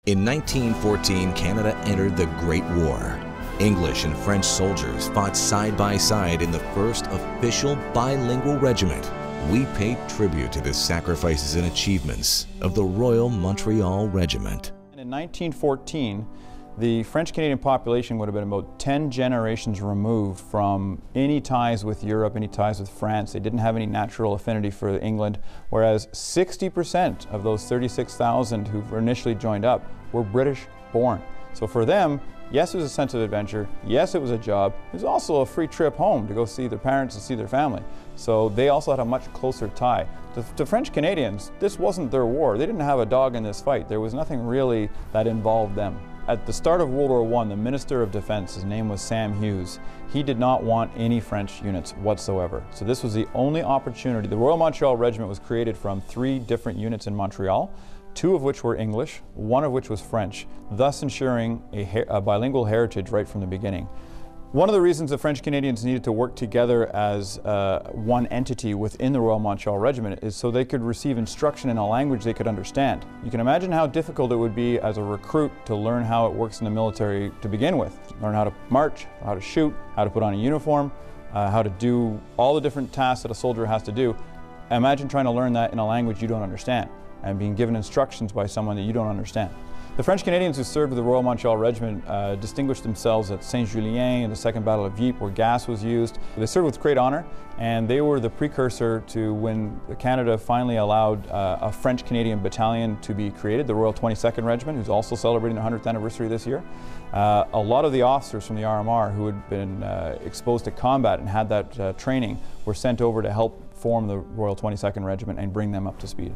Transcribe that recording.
In 1914, Canada entered the Great War. English and French soldiers fought side by side in the first official bilingual regiment. We paid tribute to the sacrifices and achievements of the Royal Montreal Regiment. In 1914, the French-Canadian population would have been about 10 generations removed from any ties with Europe, any ties with France. They didn't have any natural affinity for England, whereas 60% of those 36,000 who initially joined up were British-born. So for them, yes, it was a sense of adventure. Yes, it was a job. It was also a free trip home to go see their parents and see their family. So they also had a much closer tie. To French Canadians, this wasn't their war. They didn't have a dog in this fight. There was nothing really that involved them. At the start of World War I, the Minister of Defense, his name was Sam Hughes, he did not want any French units whatsoever. So this was the only opportunity. The Royal Montreal Regiment was created from 3 different units in Montreal, 2 of which were English, 1 of which was French, thus ensuring a bilingual heritage right from the beginning. One of the reasons the French Canadians needed to work together as one entity within the Royal Montreal Regiment is so they could receive instruction in a language they could understand. You can imagine how difficult it would be as a recruit to learn how it works in the military to begin with. Learn how to march, how to shoot, how to put on a uniform, how to do all the different tasks that a soldier has to do. Imagine trying to learn that in a language you don't understand and being given instructions by someone that you don't understand. The French Canadians who served with the Royal Montreal Regiment distinguished themselves at Saint-Julien in the Second Battle of Ypres, where gas was used. They served with great honor, and they were the precursor to when Canada finally allowed a French Canadian battalion to be created, the Royal 22nd Regiment, who's also celebrating their 100th anniversary this year. A lot of the officers from the RMR who had been exposed to combat and had that training were sent over to help form the Royal 22nd Regiment and bring them up to speed.